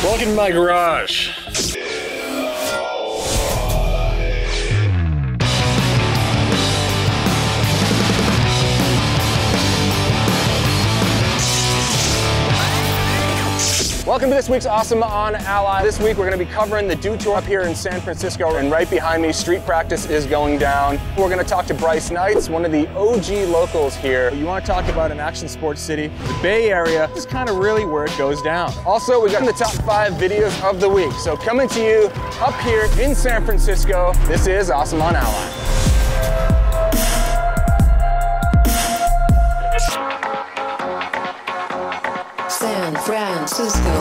Welcome to my garage. Welcome to this week's Awesome on Alli. This week we're going to be covering the Dew Tour up here in San Francisco, and right behind me, street practice is going down. We're going to talk to Bryce Kanights, one of the OG locals here. You want to talk about an action sports city? The Bay Area is kind of really where it goes down. Also, we got the top 5 videos of the week. So coming to you up here in San Francisco, this is Awesome on Alli. San Francisco.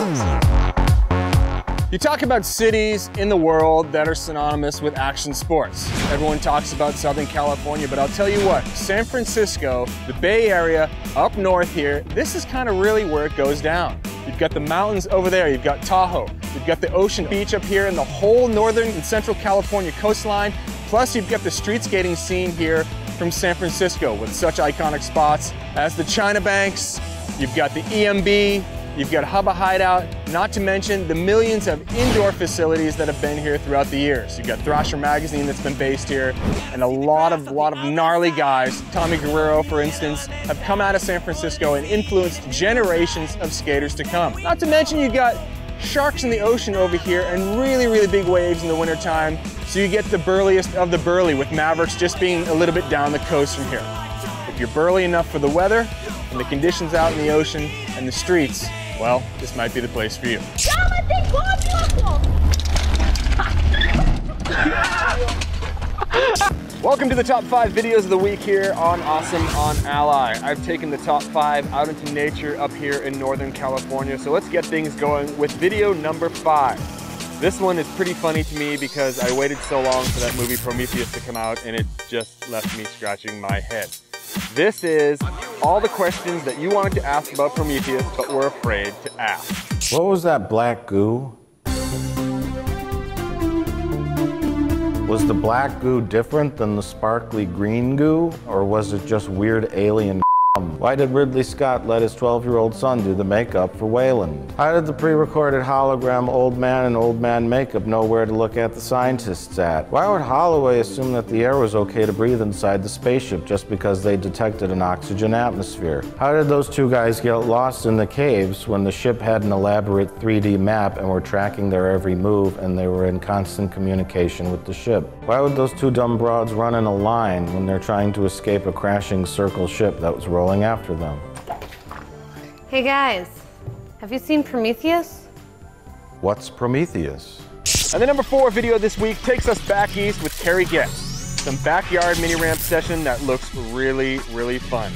You talk about cities in the world that are synonymous with action sports. Everyone talks about Southern California, but I'll tell you what, San Francisco, the Bay Area, up north here, this is kind of really where it goes down. You've got the mountains over there, you've got Tahoe, you've got the ocean beach up here and the whole northern and central California coastline, plus you've got the street skating scene here from San Francisco with such iconic spots as the China Banks. You've got the EMB, you've got Hubba Hideout, not to mention the millions of indoor facilities that have been here throughout the years. You've got Thrasher Magazine that's been based here, and a lot of gnarly guys. Tommy Guerrero, for instance, have come out of San Francisco and influenced generations of skaters to come. Not to mention you got sharks in the ocean over here and really, really big waves in the wintertime, so you get the burliest of the burly, with Mavericks just being a little bit down the coast from here. If you're burly enough for the weather, and the conditions out in the ocean and the streets, well, this might be the place for you. Welcome to the top 5 videos of the week here on Awesome on Alli. I've taken the top 5 out into nature up here in Northern California, so let's get things going with video number 5. This one is pretty funny to me because I waited so long for that movie Prometheus to come out, and it just left me scratching my head. This is all the questions that you wanted to ask about Prometheus, but were afraid to ask. What was that black goo? Was the black goo different than the sparkly green goo? Or was it just weird alien? Why did Ridley Scott let his 12-year-old son do the makeup for Wayland? How did the pre-recorded hologram Old Man and Old Man Makeup know where to look at the scientists at? Why would Holloway assume that the air was okay to breathe inside the spaceship just because they detected an oxygen atmosphere? How did those two guys get lost in the caves when the ship had an elaborate 3D map and were tracking their every move and they were in constant communication with the ship? Why would those two dumb broads run in a line when they're trying to escape a crashing circle ship that was rolling after them? Hey guys, have you seen Prometheus? What's Prometheus? And the number 4 video this week takes us back east with Kerry Getz. Some backyard mini ramp session that looks really, really fun.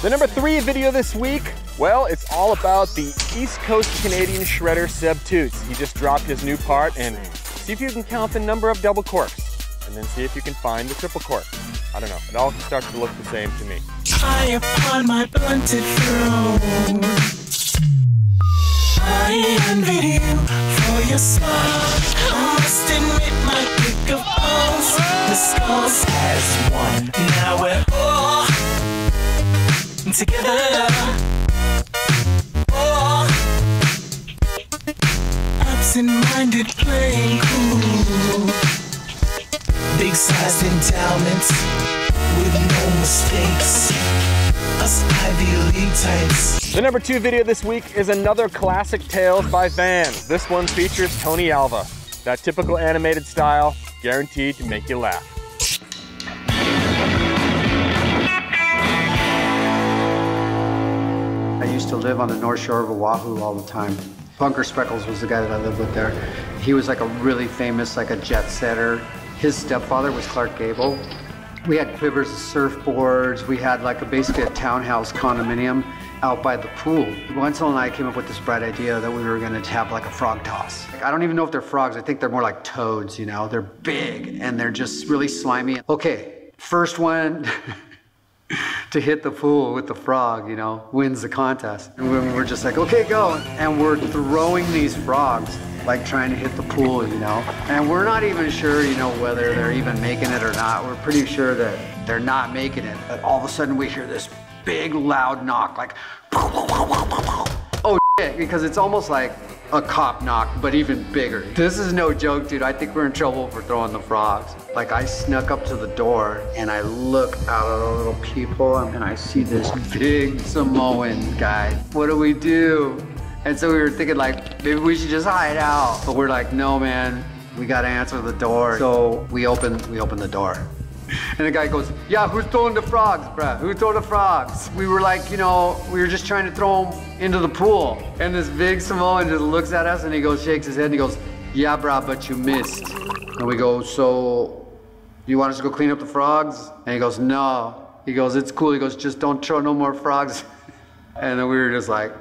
The number 3 video this week, well, it's all about the East Coast Canadian shredder Seb Toots. He just dropped his new part, and see if you can count the number of double corks, and then see if you can find the triple cork. I don't know, it all starts to look the same to me. High upon my blunted throne, I envy you for your smile. I must admit my pick of bones, the skulls as one. Now we're all together, oh, absent-minded playing cool, big-sized endowments with no mistakes, us Ivy League types. The number 2 video this week is another classic Tales by Vans. This one features Tony Alva. That typical animated style, guaranteed to make you laugh. I used to live on the North Shore of Oahu all the time. Bunker Speckles was the guy that I lived with there. He was like a really famous, like a jet setter. His stepfather was Clark Gable. We had quivers of surfboards. We had like basically a townhouse condominium out by the pool. Wenzel and I came up with this bright idea that we were gonna have like a frog toss. Like, I don't even know if they're frogs. I think they're more like toads, you know? They're big and they're just really slimy. Okay, first one to hit the pool with the frog, you know, wins the contest. And we're just like, okay, go. And we're throwing these frogs, like trying to hit the pool, you know? And we're not even sure, you know, whether they're even making it or not. We're pretty sure that they're not making it. But all of a sudden we hear this big loud knock, like, oh shit, because it's almost like a cop knock, but even bigger. This is no joke, dude. I think we're in trouble for throwing the frogs. Like, I snuck up to the door and I look out of the little peephole and I see this big Samoan guy. What do we do? And so we were thinking like, maybe we should just hide out. But we're like, no man, we gotta answer the door. So we open the door. And the guy goes, yeah, who's throwing the frogs, bruh? Who's throwing the frogs? We were like, you know, we were just trying to throw them into the pool. And this big Samoan just looks at us and he goes, shakes his head and he goes, yeah, bruh, but you missed. And we go, so you want us to go clean up the frogs? And he goes, no. He goes, it's cool. He goes, just don't throw no more frogs. And then we were just like,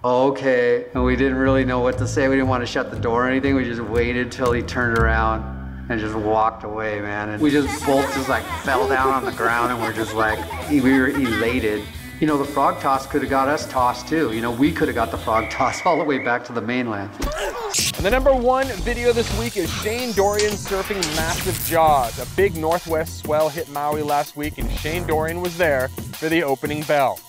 oh, okay. And we didn't really know what to say. We didn't want to shut the door or anything. We just waited till he turned around and just walked away, man. And we just both just like fell down on the ground and we're just like, we were elated. You know, the frog toss could have got us tossed too. You know, we could have got the frog toss all the way back to the mainland. And the #1 video this week is Shane Dorian surfing massive jaws. A big northwest swell hit Maui last week and Shane Dorian was there for the opening bell.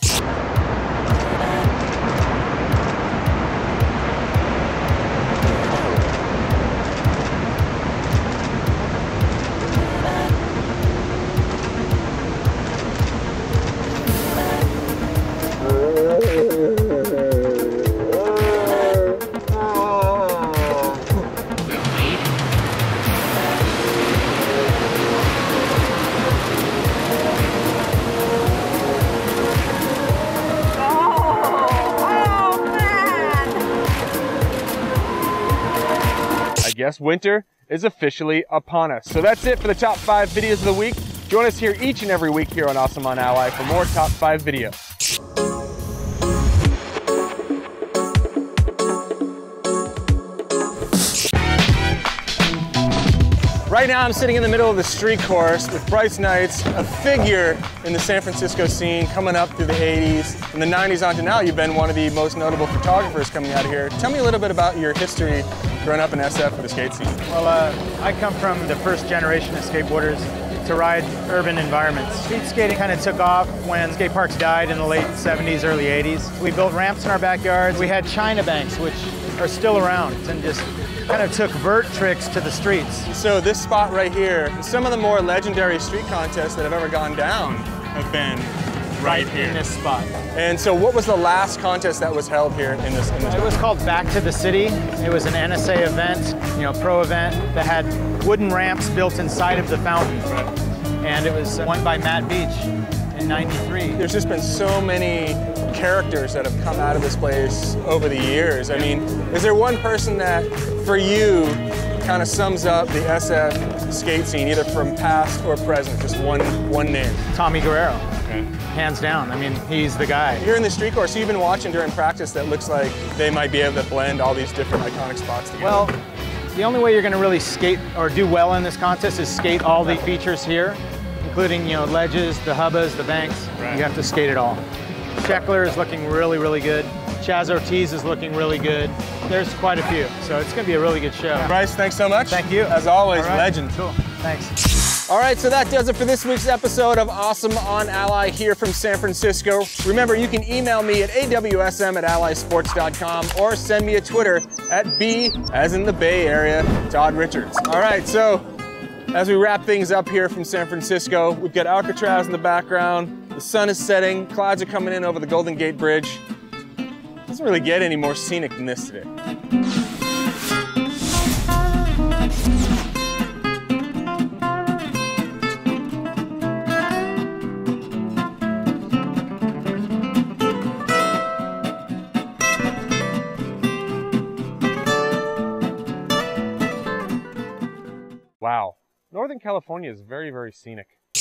Yes, winter is officially upon us. So that's it for the top 5 videos of the week. Join us here each and every week here on Awesome on Ally for more top 5 videos. Right now I'm sitting in the middle of the street course with Bryce Kanights, a figure in the San Francisco scene coming up through the 80s. From the 90s on to now, you've been one of the most notable photographers coming out of here. Tell me a little bit about your history growing up in SF with the skate scene. Well, I come from the first generation of skateboarders to ride urban environments. Street skating kind of took off when skate parks died in the late 70s, early 80s. We built ramps in our backyards. We had China banks, which are still around, and just kind of took vert tricks to the streets. So this spot right here, some of the more legendary street contests that have ever gone down have been right here. In this spot. And so what was the last contest that was held here in this It was called Back to the City. It was an NSA event, you know, pro event that had wooden ramps built inside of the fountain. And it was won by Matt Beach in '93. There's just been so many characters that have come out of this place over the years. I mean, is there one person that, for you, kind of sums up the SF skate scene, either from past or present? Just one name. Tommy Guerrero. Okay. Hands down. I mean, he's the guy. You're in the street course, so you've been watching during practice that looks like they might be able to blend all these different iconic spots together. Well, the only way you're going to really skate or do well in this contest is skate all the features here, including, you know, ledges, the hubbas, the banks. Right. You have to skate it all. Sheckler is looking really, really good. Chaz Ortiz is looking really good. There's quite a few, so it's going to be a really good show. Bryce, thanks so much. Thank you. As always, right. Legend. Cool. Thanks. All right, so that does it for this week's episode of Awesome on Ally here from San Francisco. Remember, you can email me at AWSM@AlliSports.com or send me a Twitter at B, as in the Bay Area, Todd Richards. All right, so as we wrap things up here from San Francisco, we've got Alcatraz in the background. The sun is setting, clouds are coming in over the Golden Gate Bridge. Doesn't really get any more scenic than this today. Wow, Northern California is very, very scenic.